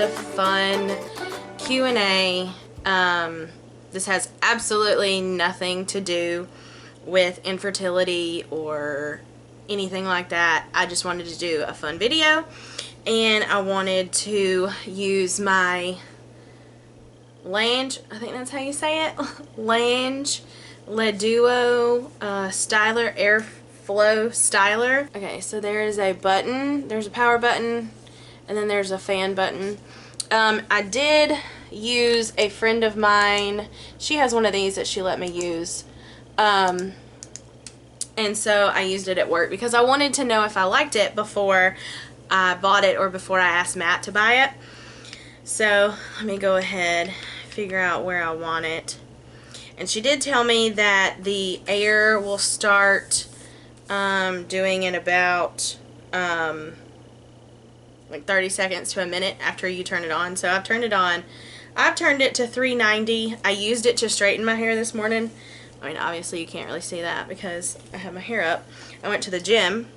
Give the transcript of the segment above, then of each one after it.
a fun Q&A. This has absolutely nothing to do with infertility or anything like that. I just wanted to do a fun video, and I wanted to use my Lange, I think that's how you say it, Lange Leduo styler, airflow styler. Okay, so there is a button, there's a power button, and then there's a fan button. I did use a friend of mine, she has one of these that she let me use, and so I used it at work because I wanted to know if I liked it before I bought it or before I asked Matt to buy it. So let me go ahead, figure out where I want it. And she did tell me that the air will start doing in about like 30 seconds to a minute after you turn it on. So I've turned it on. I've turned it to 390. I used it to straighten my hair this morning. I mean, obviously you can't really see that because I have my hair up. I went to the gym.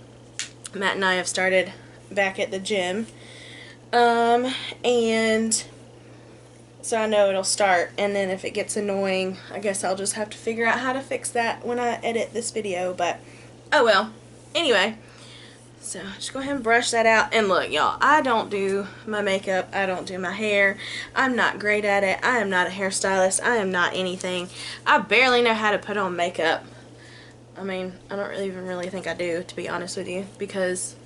Matt and I have started back at the gym. And so I know it'll start, and then if it gets annoying, I guess I'll just have to figure out how to fix that when I edit this video, but oh well. Anyway, so just go ahead and brush that out. And look, y'all, I don't do my makeup, I don't do my hair, I'm not great at it, I am not a hairstylist, I am not anything. I barely know how to put on makeup. I mean, I don't even really think I do, to be honest with you, because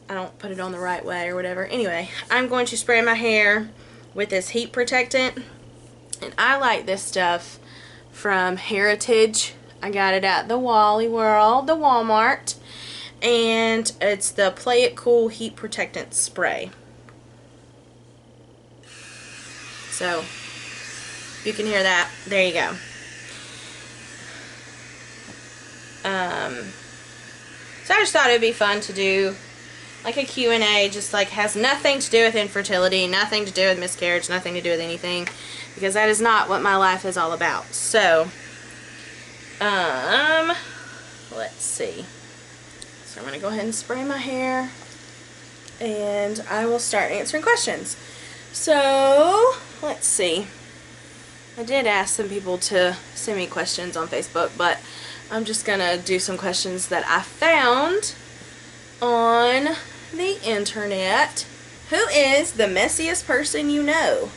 I don't put it on the right way or whatever. Anyway, I'm going to spray my hair with this heat protectant, and I like this stuff from Heritage. I got it at the Wally World, the Walmart, and it's the Play It Cool heat protectant spray. So you can hear that. There you go. So I just thought it would be fun to do like a Q&A, just like has nothing to do with infertility, nothing to do with miscarriage, nothing to do with anything, because that is not what my life is all about. So, let's see. So I'm going to go ahead and spray my hair, and I will start answering questions. So, let's see. I did ask some people to send me questions on Facebook, but I'm just going to do some questions that I found on the internet. Who is the messiest person you know?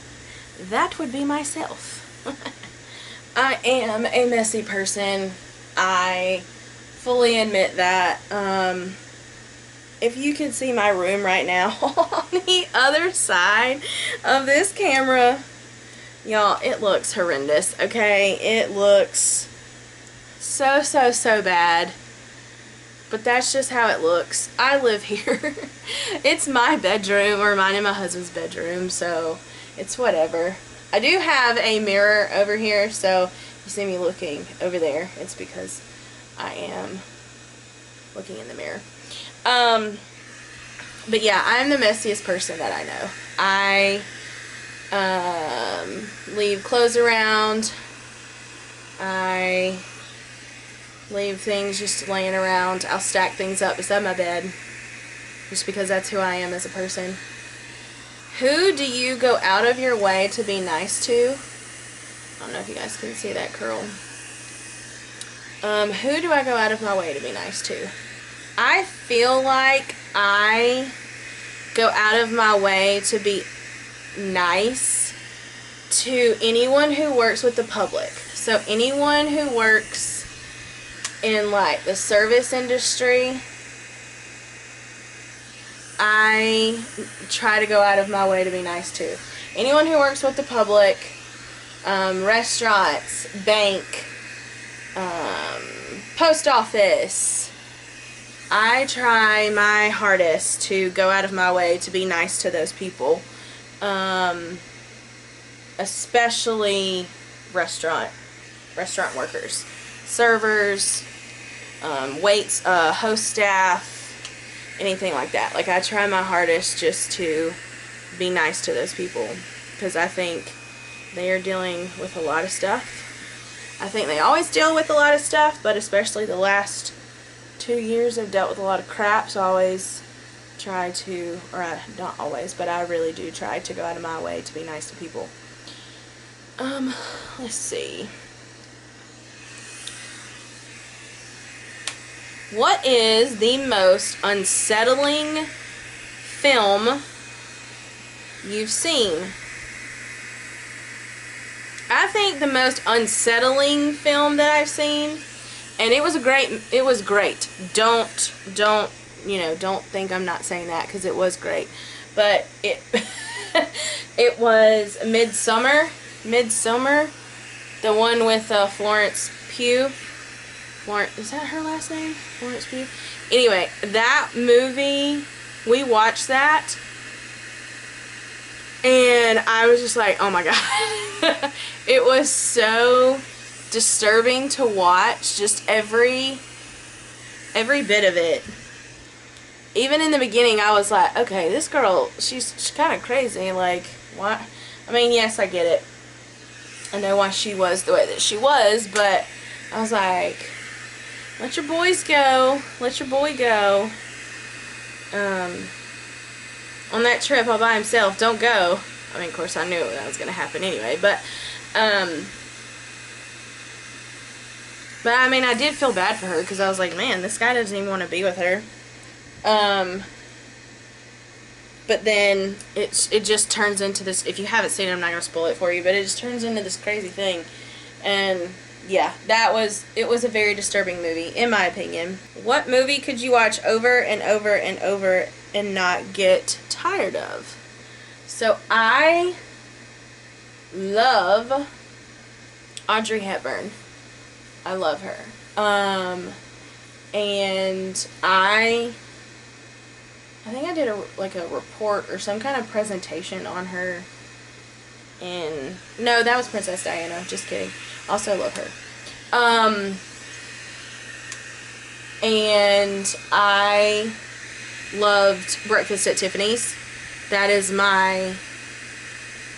That would be myself. I am a messy person. I fully admit that. If you can see my room right now on the other side of this camera, y'all, it looks horrendous, okay? It looks so bad. But that's just how it looks. I live here. It's my bedroom, or mine and my husband's bedroom, so it's whatever. I do have a mirror over here, so you see me looking over there, it's because I am looking in the mirror. But yeah, I'm the messiest person that I know. I leave clothes around. I leave things just laying around. I'll stack things up beside my bed just because that's who I am as a person. Who do you go out of your way to be nice to? I don't know if you guys can see that curl. Who do I go out of my way to be nice to? I feel like I go out of my way to be nice to anyone who works with the public. So anyone who works in like the service industry, I try to go out of my way to be nice to. Anyone who works with the public, restaurants, bank, post office, I try my hardest to go out of my way to be nice to those people, especially restaurant workers, servers, waits, host staff, anything like that. Like, I try my hardest just to be nice to those people, because I think they are dealing with a lot of stuff. I think they always deal with a lot of stuff, but especially the last 2 years have dealt with a lot of crap, so I always try to, or I, not always, but I really do try to go out of my way to be nice to people. Let's see. What is the most unsettling film you've seen? I think the most unsettling film that I've seen, and it was great. Don't, you know, don't think I'm not saying that, because it was great. But it, it was Midsummer, the one with Florence Pugh. Is that her last name? Florence Pugh? Anyway, that movie, we watched that, and I was just like, oh my god. It was so disturbing to watch, just every bit of it. Even in the beginning, I was like, okay, this girl, she's kind of crazy. Like, what? I mean, yes, I get it. I know why she was the way that she was, but I was like, let your boys go. Let your boy go. On that trip all by himself. Don't go. I mean, of course, I knew that was going to happen anyway, but I mean, I did feel bad for her, because I was like, man, this guy doesn't even want to be with her. But then it just turns into this, if you haven't seen it, I'm not going to spoil it for you, but it just turns into this crazy thing. And yeah, it was a very disturbing movie, in my opinion. What movie could you watch over and over and over and not get tired of? So I love Audrey Hepburn. I love her. And I think I did a report or some kind of presentation on her in, no, that was Princess Diana, just kidding. Also love her. And I loved Breakfast at Tiffany's. That is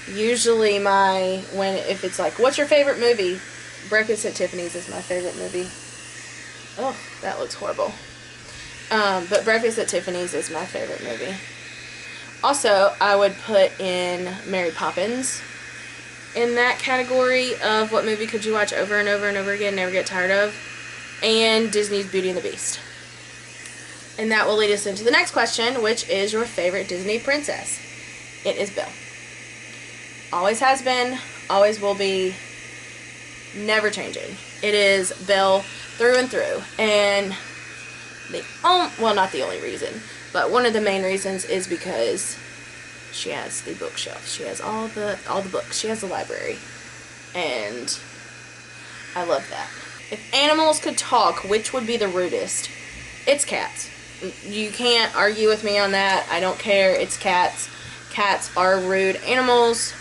usually if it's like, what's your favorite movie? Breakfast at Tiffany's is my favorite movie. Oh, that looks horrible. But Breakfast at Tiffany's is my favorite movie. Also, I would put in Mary Poppins in that category of what movie could you watch over and over and over again, never get tired of, and Disney's Beauty and the Beast. And that will lead us into the next question, which is your favorite Disney princess. It is Belle. Always has been, always will be, never changing. It is Belle through and through. And well, not the only reason, but one of the main reasons is because she has the bookshelf. She has all the books. She has the library. And I love that. If animals could talk, which would be the rudest? It's cats. You can't argue with me on that. I don't care. It's cats. Cats are rude animals.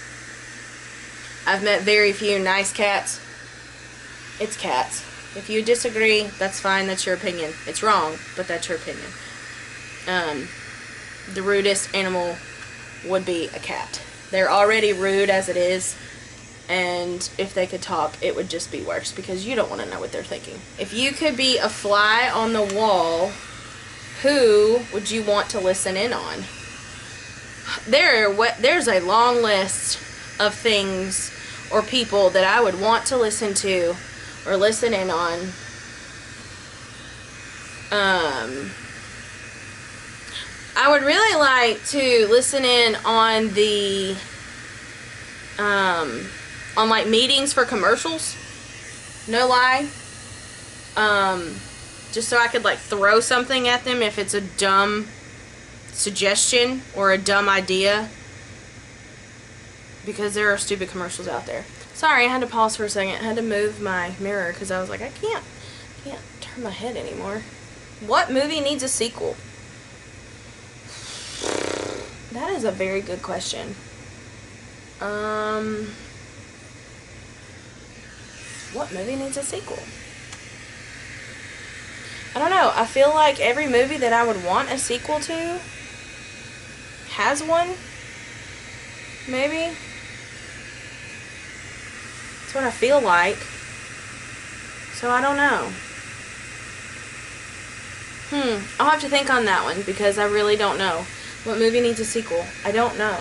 I've met very few nice cats. It's cats. If you disagree, that's fine. That's your opinion. It's wrong, but that's your opinion. The rudest animal would be a cat. They're already rude as it is, and if they could talk, it would just be worse, because you don't want to know what they're thinking. If you could be a fly on the wall, who would you want to listen in on? There's a long list of things or people that I would want to listen to or listen in on. I would really like to listen in on the on like meetings for commercials. No lie. Just so I could like throw something at them if it's a dumb suggestion or a dumb idea, because there are stupid commercials out there. Sorry, I had to pause for a second. I had to move my mirror because I was like, I can't turn my head anymore. What movie needs a sequel? That is a very good question. What movie needs a sequel? I don't know. I feel like every movie that I would want a sequel to has one. Maybe. That's what I feel like. So I don't know. I'll have to think on that one because I really don't know. What movie needs a sequel? I don't know.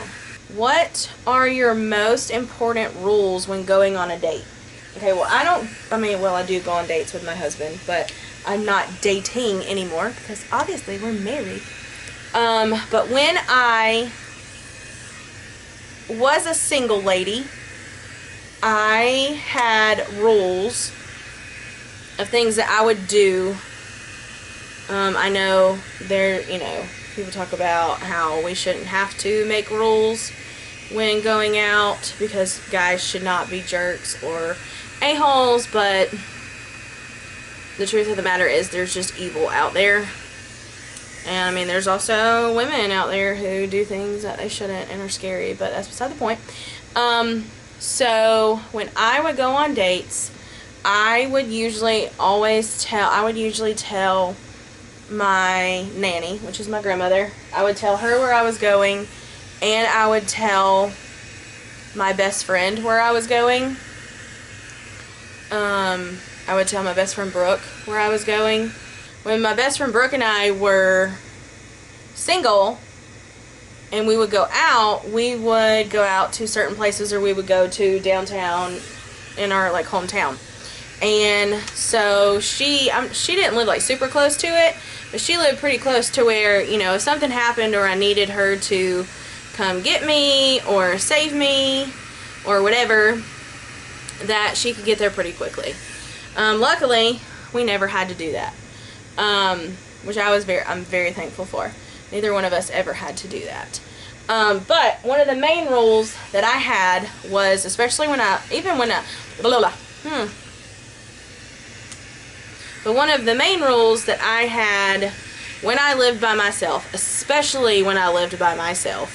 What are your most important rules when going on a date? Okay, well, I do go on dates with my husband, but I'm not dating anymore because obviously we're married. But when I was a single lady, I had rules of things that I would do. I know people talk about how we shouldn't have to make rules when going out because guys should not be jerks or a-holes, but the truth of the matter is there's just evil out there. And I mean, there's also women out there who do things that they shouldn't and are scary, but that's beside the point. So when I would go on dates, I would usually tell my nanny, which is my grandmother, I would tell her where I was going, and I would tell my best friend where I was going. I would tell my best friend Brooke where I was going. When my best friend Brooke and I were single and we would go out, we would go out to certain places, or we would go to downtown in our hometown. And so she didn't live super close to it, but she lived pretty close to where, if something happened or I needed her to come get me or save me or whatever, that she could get there pretty quickly. Luckily, we never had to do that, which I'm very thankful for. Neither one of us ever had to do that. But one of the main rules that I had was, especially but one of the main rules that I had when I lived by myself, especially when I lived by myself,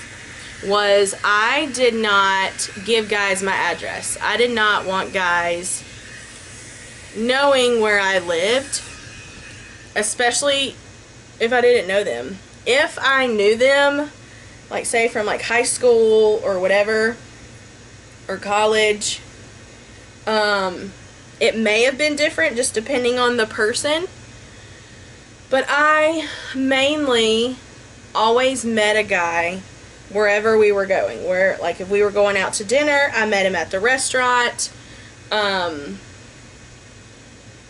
was I did not give guys my address. I did not want guys knowing where I lived, especially if I didn't know them. If I knew them, say from high school or whatever, or college, it may have been different just depending on the person, but I mainly always met a guy wherever we were going. If we were going out to dinner, I met him at the restaurant.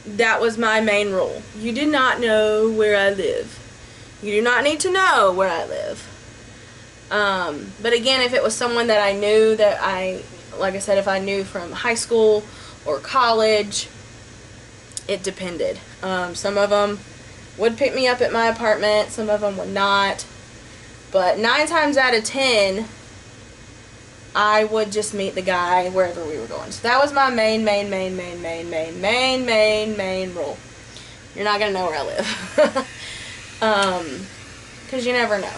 That was my main rule. You do not know where I live. You do not need to know where I live. But again, if it was someone that I knew, like I said, if I knew from high school or college, it depended. Some of them would pick me up at my apartment, some of them would not. But 9 times out of 10, I would just meet the guy wherever we were going. So that was my main rule. You're not going to know where I live. Because you never know.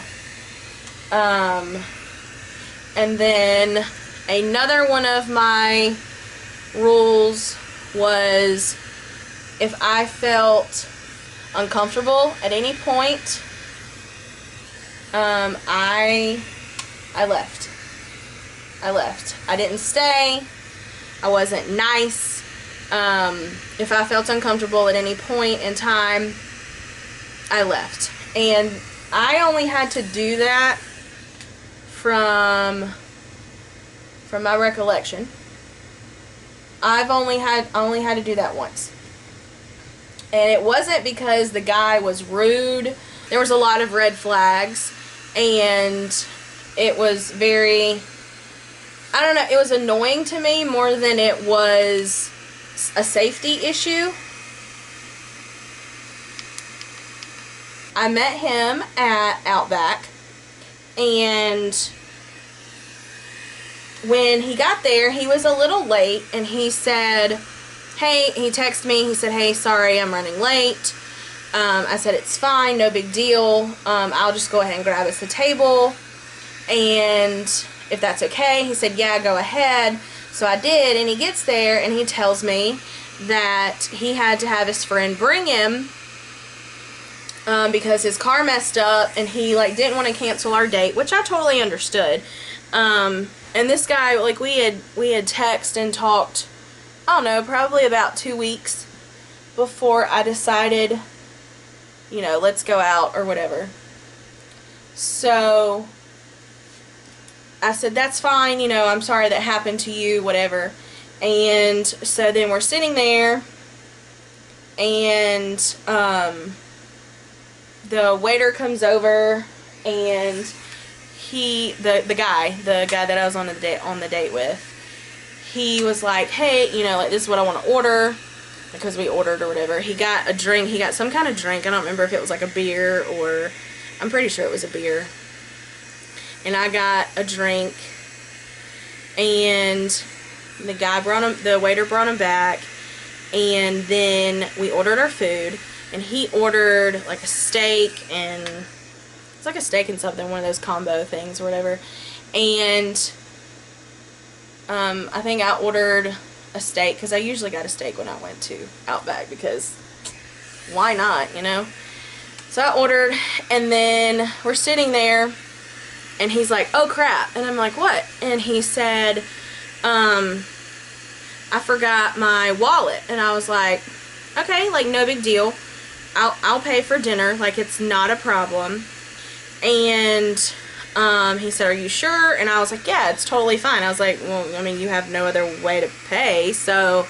And then another one of my rules was, if I felt uncomfortable at any point, I left. I didn't stay. I wasn't nice. If I felt uncomfortable at any point in time, I left. And I only had to do that from my recollection. I only had to do that once. And it wasn't because the guy was rude. There was a lot of red flags, and it was very, I don't know, it was annoying to me more than it was a safety issue. I met him at Outback, and when he got there, he was a little late, and he said, hey, he texted me, he said, hey, sorry, I'm running late. I said, it's fine, no big deal. I'll just go ahead and grab us a table, and if that's okay. He said, yeah, go ahead. So I did, and he gets there, and he tells me that he had to have his friend bring him because his car messed up, and he didn't want to cancel our date, which I totally understood. And this guy, we had texted and talked, I don't know, probably about 2 weeks before I decided you know, let's go out or whatever. So I said, that's fine, you know, I'm sorry that happened to you, whatever. And so then we're sitting there, and the waiter comes over, and the guy that I was on the date with, he was like, hey, you know, like, this is what I want to order, because we ordered or whatever. He got a drink. He got some kind of drink. I don't remember if it was like a beer, or I'm pretty sure it was a beer. And I got a drink, and the waiter brought him back, and then we ordered our food, and he ordered like a steak, and it's like a steak and something, one of those combo things or whatever. And I think I ordered a steak, because I usually got a steak when I went to Outback, because why not, you know? So I ordered, and then we're sitting there, and he's like, oh crap. And I'm like, what? And he said, I forgot my wallet. And I was like, okay, like, no big deal. I'll pay for dinner, like, it's not a problem. And he said, are you sure? And I was like, yeah, it's totally fine. I was like, well, I mean, you have no other way to pay, so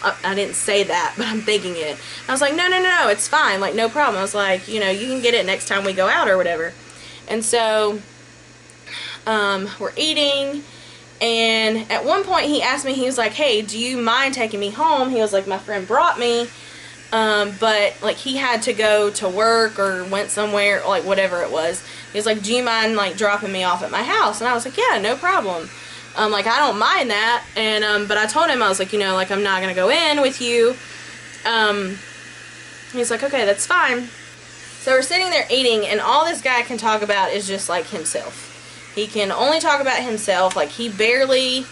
I didn't say that, but I'm thinking it. I was like, no, it's fine, like, no problem. I was like, you know, you can get it next time we go out or whatever. And so we're eating, and at one point he asked me, he was like, hey, do you mind taking me home? He was like, my friend brought me, but like, he had to go to work or went somewhere, like, whatever it was. He was like, do you mind, like, dropping me off at my house? And I was like, yeah, no problem. Like, I don't mind that. And but I told him, I was like, you know, like, I'm not gonna go in with you. He's like, okay, that's fine. So we're sitting there eating, and all this guy can talk about is just, like, himself. He can only talk about himself. Like, he barely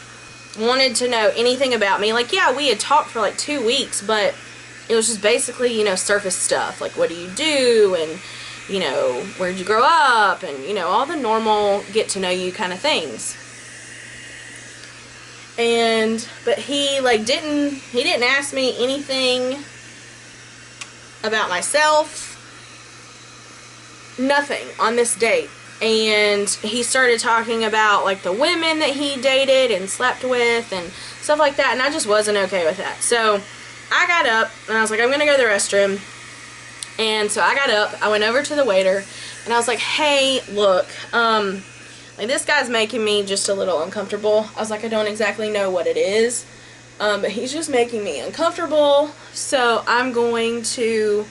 wanted to know anything about me. Like, yeah, we had talked for like 2 weeks, but it was just basically, you know, surface stuff. Like, what do you do? And, you know, where'd you grow up? And, you know, all the normal get to know you kind of things. But he, like, didn't ask me anything about myself. Nothing on this date. And he started talking about, like, the women that he dated and slept with and stuff like that, and I just wasn't okay with that. So I got up, and I was like, I'm gonna go to the restroom. And so I got up, I went over to the waiter, and I was like, hey, look, like, this guy's making me just a little uncomfortable. I was like, I don't exactly know what it is, but he's just making me uncomfortable, so I'm going to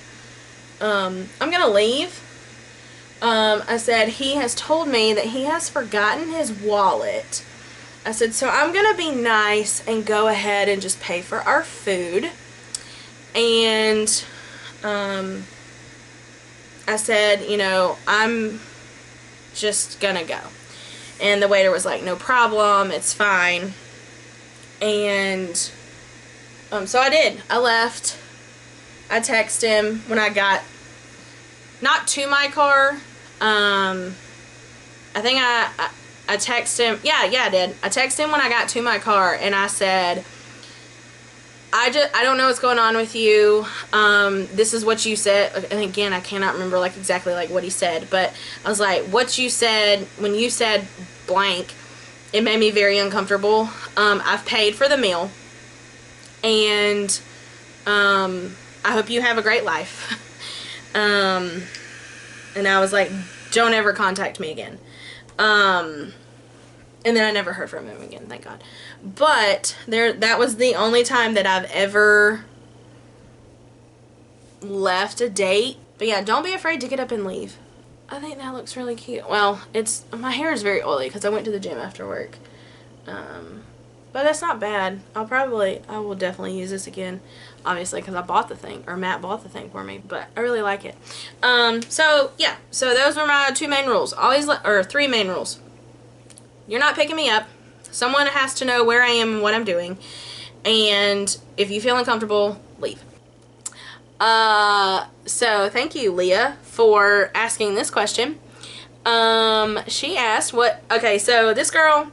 leave. I said, he has told me that he has forgotten his wallet. I said, so I'm going to be nice and go ahead and just pay for our food. And I said, you know, I'm just going to go. And the waiter was like, no problem, it's fine. And so I did. I left. I texted him when I got, not to my car, I think I texted him, yeah, I did. I texted him when I got to my car, and I said, I don't know what's going on with you, this is what you said, and again, I cannot remember, like, exactly, like, what he said, but I was like, what you said, when you said blank, it made me very uncomfortable. I've paid for the meal, and, I hope you have a great life. And I was like, don't ever contact me again. And then I never heard from him again, thank God. But that was the only time that I've ever left a date. But yeah, don't be afraid to get up and leave. I think that looks really cute. Well, my hair is very oily because I went to the gym after work. But that's not bad. I will definitely use this again. Obviously, because I bought the thing, or Matt bought the thing for me, but I really like it. So yeah, so those were my 2 main rules. Or 3 main rules. You're not picking me up. Someone has to know where I am and what I'm doing. And if you feel uncomfortable, leave. So thank you, Leah, for asking this question. She asked okay, so this girl,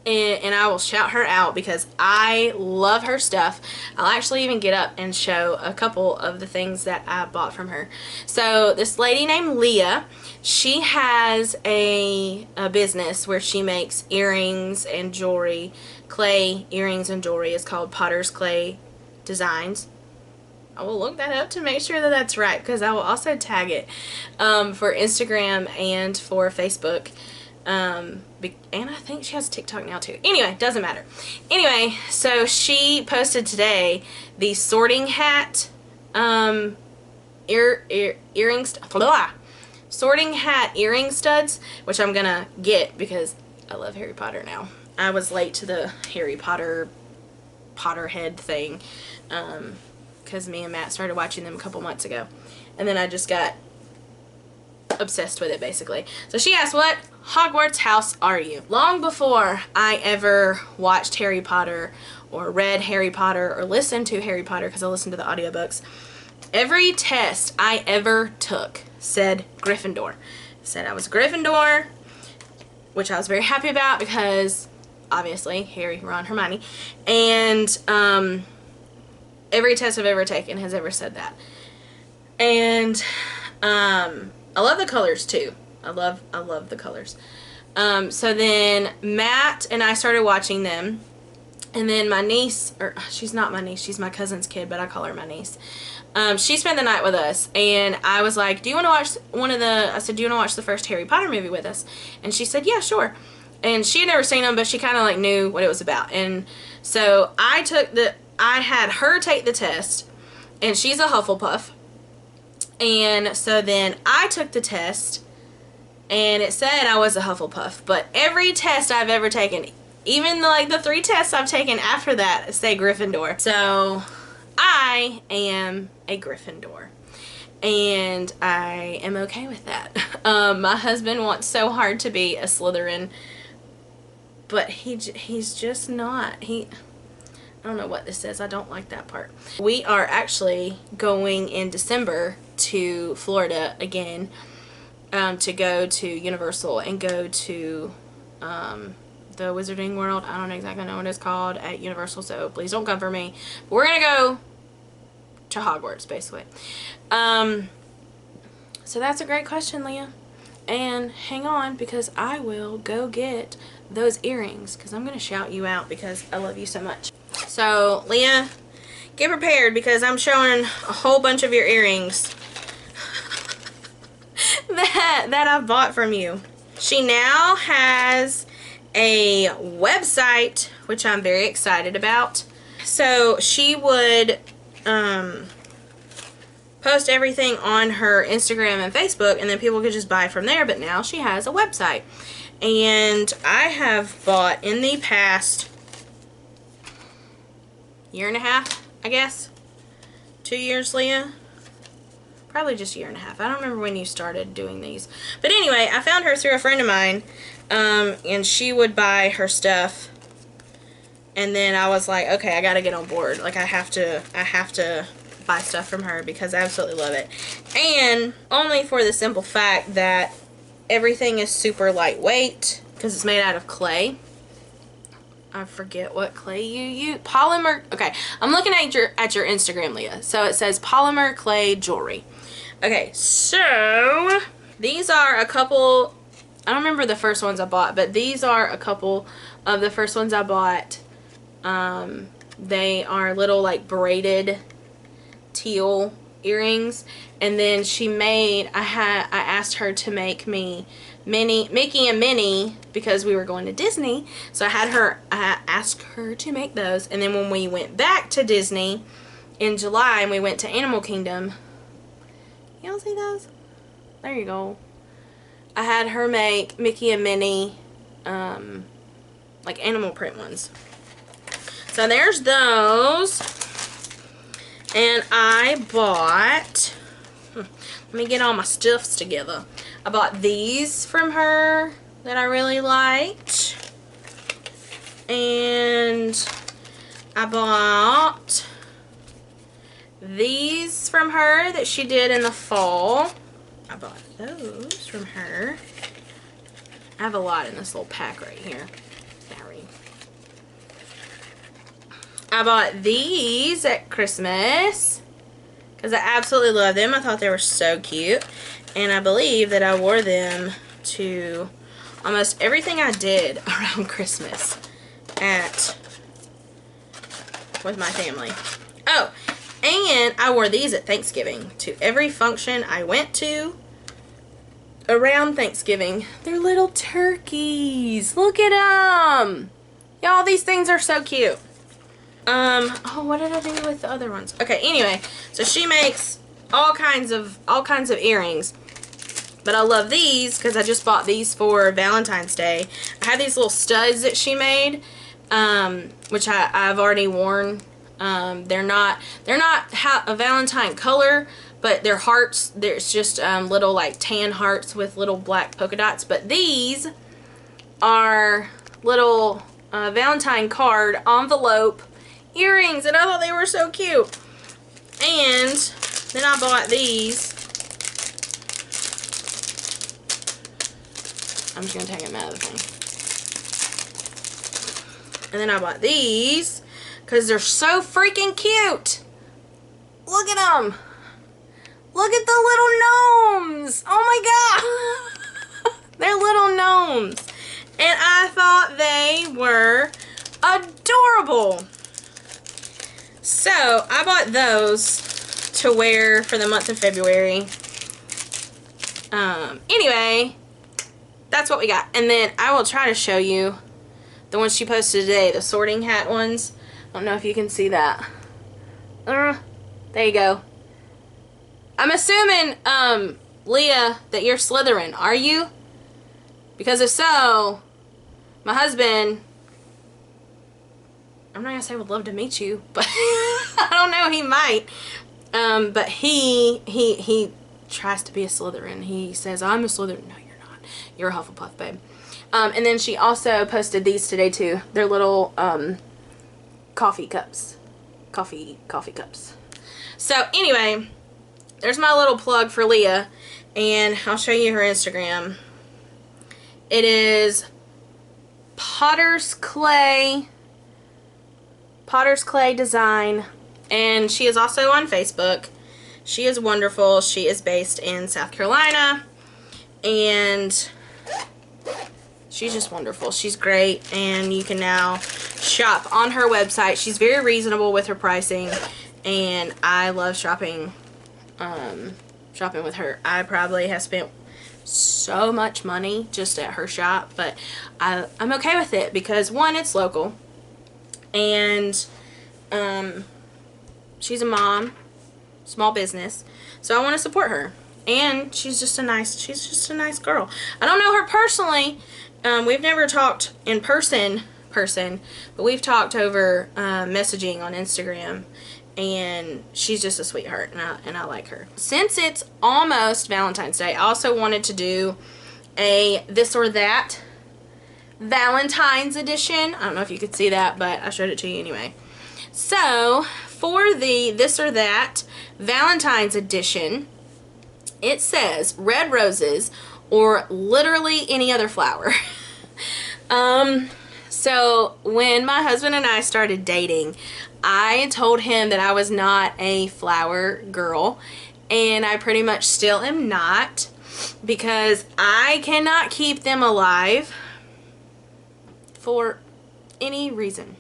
and I will shout her out because I love her stuff. I'll actually even get up and show a couple of the things that I bought from her. So this lady named Leah, she has a business where she makes earrings and jewelry, clay earrings and jewelry. It's called Potter's Clay Designs. I will look that up to make sure that that's right, because I will also tag it for Instagram and for Facebook. And I think she has TikTok now too. Anyway, doesn't matter. Anyway, so she posted today the sorting hat sorting hat earring studs, which I'm gonna get because I love Harry Potter now. I was late to the Harry Potterhead thing because me and Matt started watching them a couple months ago, and then I just got obsessed with it basically. So she asked, what Hogwarts house are you? Long before I ever watched Harry Potter or read Harry Potter or listened to Harry Potter, because I listened to the audiobooks, every test I ever took said Gryffindor. It said I was Gryffindor, which I was very happy about because obviously Harry, Ron, Hermione, and every test I've ever taken has ever said that. And I love the colors too. I love the colors. So then Matt and I started watching them, and then my niece, or she's not my niece, she's my cousin's kid, but I call her my niece. She spent the night with us, and I was like, do you want to watch I said, do you want to watch the first Harry Potter movie with us? And she said, yeah, sure. And she had never seen them, but she kind of like knew what it was about. And so I had her take the test, and she's a Hufflepuff. And so then I took the test, and it said I was a Hufflepuff. But every test I've ever taken, even like the 3 tests I've taken after that, say Gryffindor. So I am a Gryffindor, and I am okay with that. My husband wants so hard to be a Slytherin, but he's just not. I don't know what this is. I don't like that part. We are actually going in December to Florida again, to go to Universal and go to the Wizarding World. I don't exactly know what it's called at Universal, so please don't come for me. But we're gonna go to Hogwarts, basically. So that's a great question, Leah. And hang on, because I will go get those earrings, because I'm gonna shout you out because I love you so much. So Leah, get prepared, because I'm showing a whole bunch of your earrings that I bought from you. She now has a website, which I'm very excited about. So she would post everything on her Instagram and Facebook, and then people could just buy from there, but now she has a website. And I have bought in the past year and a half, I guess. 2 years, Leah? Probably just a year and a half. I don't remember when you started doing these. But anyway, I found her through a friend of mine, and she would buy her stuff. And then I was like, okay, I gotta get on board. Like, I have to buy stuff from her because I absolutely love it. And only for the simple fact that everything is super lightweight because it's made out of clay. I forget what clay you use. Polymer. Okay, I'm looking at your Instagram, Leah. So it says Polymer clay jewelry. Okay, so these are a couple. I don't remember the first ones I bought, but these are a couple of the first ones I bought. They are little like braided teal earrings, and then she made. I asked her to make me Mickey and Minnie because we were going to Disney, so I asked her to make those. And then when we went back to Disney in July and we went to Animal Kingdom, y'all see those? There you go. I had her make Mickey and Minnie like animal print ones. So there's those. And I bought, let me get all my stuffs together. I bought these from her that I really liked. And I bought these from her that she did in the fall. I bought those from her. I have a lot in this little pack right here. Sorry. I bought these at Christmas because I absolutely love them. I thought they were so cute. And I believe that I wore them to almost everything I did around Christmas with my family. Oh, and I wore these at Thanksgiving to every function I went to around Thanksgiving. They're little turkeys. Look at them. Y'all, these things are so cute. Oh, what did I do with the other ones? Okay, anyway, so she makes all kinds of earrings. But I love these because I just bought these for Valentine's Day. I have these little studs that she made, which I've already worn. They're not a Valentine color, but they're hearts. There's just little like tan hearts with little black polka dots. But these are little Valentine card envelope earrings, and I thought they were so cute. And then I bought these. I'm just going to take them out of the thing. And then I bought these because they're so freaking cute. Look at them. Look at the little gnomes. Oh my god. They're little gnomes. And I thought they were adorable. So I bought those to wear for the month of February. Anyway, that's what we got. And then I will try to show you the ones she posted today, the sorting hat ones. I don't know if you can see that. There you go. I'm assuming, Leah, that you're Slytherin. Are you? Because if so, my husband, I'm not going to say would love to meet you, but I don't know, he might. But he tries to be a Slytherin. He says, I'm a Slytherin. No, you're not. You're a Hufflepuff, babe. And then she also posted these today too. They're little coffee cups. Coffee cups. So anyway, there's my little plug for Leah. And I'll show you her Instagram. It is Potter's Clay Design. And she is also on Facebook. She is wonderful. She is based in South Carolina. And she's just wonderful. She's great, and you can now shop on her website. She's very reasonable with her pricing, and I love shopping with her. I probably have spent so much money just at her shop, but I'm okay with it because, one, it's local, and she's a mom, small business, so I want to support her. And she's just a nice girl. I don't know her personally. We've never talked in person, but we've talked over messaging on Instagram, and she's just a sweetheart, and I like her. Since it's almost Valentine's Day, I also wanted to do a this or that Valentine's edition. I don't know if you could see that, but I showed it to you anyway. So for the this or that Valentine's edition, it says red roses or literally any other flower. So when my husband and I started dating, I told him that I was not a flower girl, and I pretty much still am not, because I cannot keep them alive for any reason.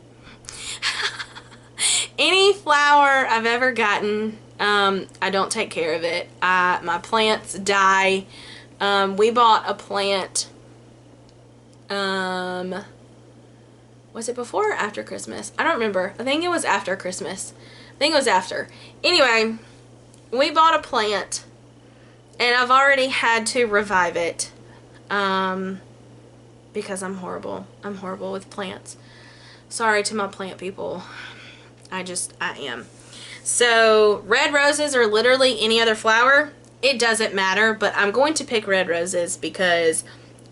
Any flower I've ever gotten, I don't take care of it. My plants die. We bought a plant, was it before or after Christmas? I don't remember. I think it was after Christmas. I think it was after. Anyway, we bought a plant, and I've already had to revive it, because I'm horrible. I'm horrible with plants. Sorry to my plant people. I am. So, red roses or literally any other flower, it doesn't matter, but I'm going to pick red roses because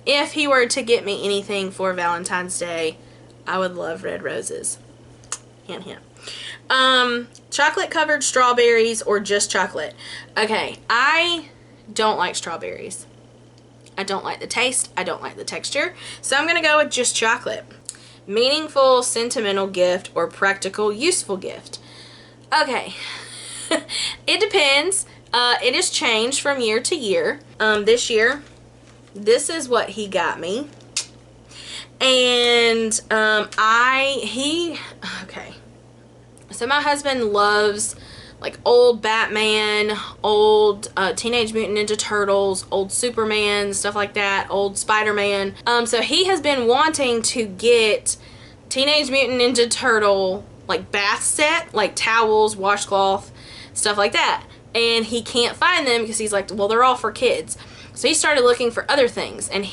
if he were to get me anything for Valentine's Day, I would love red roses. Hint, hint. Chocolate covered strawberries or just chocolate. Okay, I don't like strawberries. I don't like the taste. I don't like the texture. So I'm going to go with just chocolate. Meaningful, sentimental gift, or practical, useful gift. Okay. It depends. It has changed from year to year. This year, this is what he got me. And okay. So my husband loves like old Batman, old Teenage Mutant Ninja Turtles, old Superman, stuff like that, old Spider-Man. So he has been wanting to get Teenage Mutant Ninja Turtle like bath set, like towels, washcloth, stuff like that. And he can't find them because he's like, well, they're all for kids. So he started looking for other things, and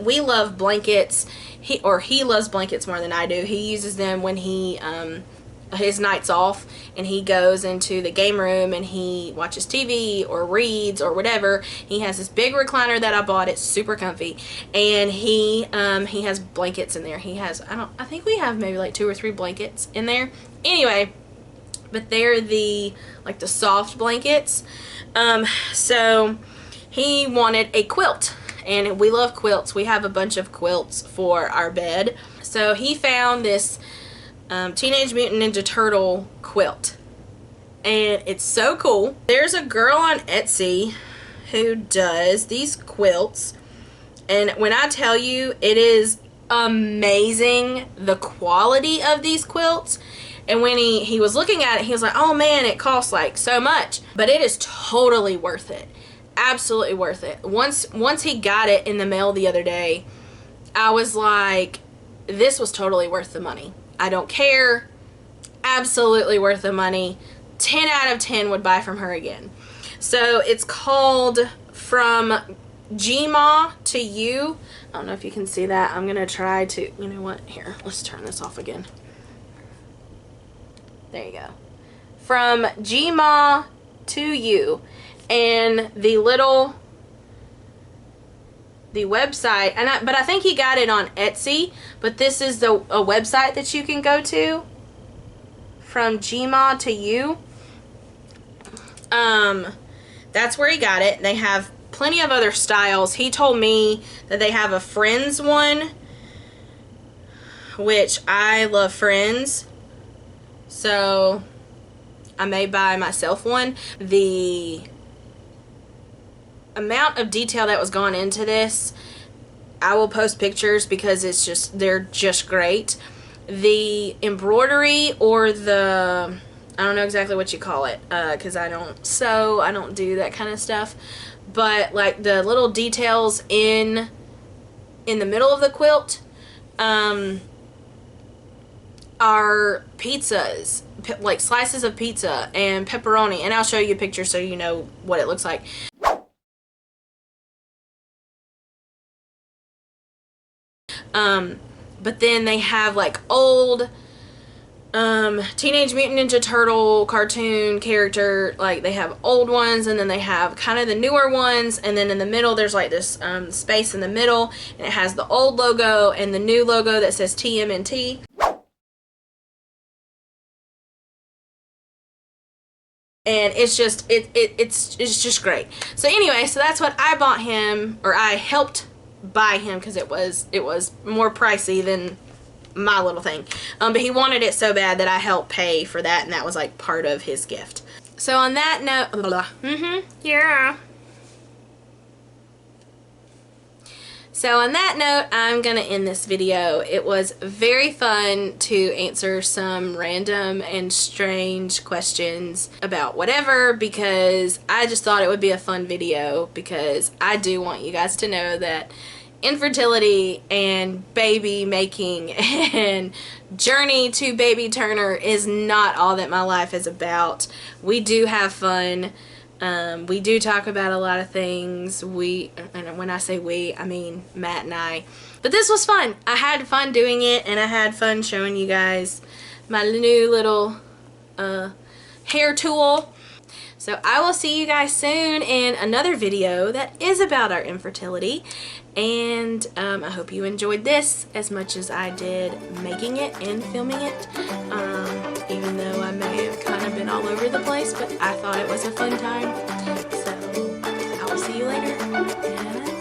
we love blankets. He loves blankets more than I do. He uses them when his nights off, and he goes into the game room and he watches TV or reads or whatever. He has this big recliner that I bought. It's super comfy, and he has blankets in there. He has, I think we have maybe like 2 or 3 blankets in there. Anyway, but they're the soft blankets. So he wanted a quilt, and we love quilts. We have a bunch of quilts for our bed. So he found this Teenage Mutant Ninja Turtle quilt, and it's so cool. There's a girl on Etsy who does these quilts, and when I tell you, it is amazing the quality of these quilts. And when he was looking at it, he was like, oh man, it costs like so much, but it is totally worth it. Absolutely worth it. Once he got it in the mail the other day, I was like, this was totally worth the money. I don't care. Absolutely worth the money. 10 out of 10 would buy from her again. So it's called From Gma to You. I don't know if you can see that. I'm going to try to, you know what? Here, let's turn this off again. There you go. From Gma to You. And the website, but I think he got it on Etsy, but this is a website that you can go to, From Gma to You. That's where he got it. They have plenty of other styles. He told me that they have a Friends one, which I love Friends, so I may buy myself one. The amount of detail that was gone into this, I will post pictures because they're just great. The embroidery, or I don't know exactly what you call it, because I don't sew, I don't do that kind of stuff, but like the little details in the middle of the quilt are pizzas, like slices of pizza and pepperoni, and I'll show you a picture so you know what it looks like. But then they have like old Teenage Mutant Ninja Turtle cartoon character, like they have old ones, and then they have kind of the newer ones, and then in the middle there's like this space in the middle, and it has the old logo and the new logo that says TMNT. And it's just it's just great. So anyway, so that's what I bought him, or I helped buy him, because it was more pricey than my little thing, but he wanted it so bad that I helped pay for that, and that was like part of his gift. So on that note, yeah. So on that note, I'm gonna end this video. It was very fun to answer some random and strange questions about whatever, because I just thought it would be a fun video, because I do want you guys to know that infertility and baby making and journey to baby Turner is not all that my life is about. We do have fun. We do talk about a lot of things. And when I say we, I mean Matt and I. But this was fun. I had fun doing it, and I had fun showing you guys my new little hair tool. So I will see you guys soon in another video that is about our infertility. And I hope you enjoyed this as much as I did making it and filming it. Even though I may have kind of been all over the place, but I thought it was a fun time. So I will see you later.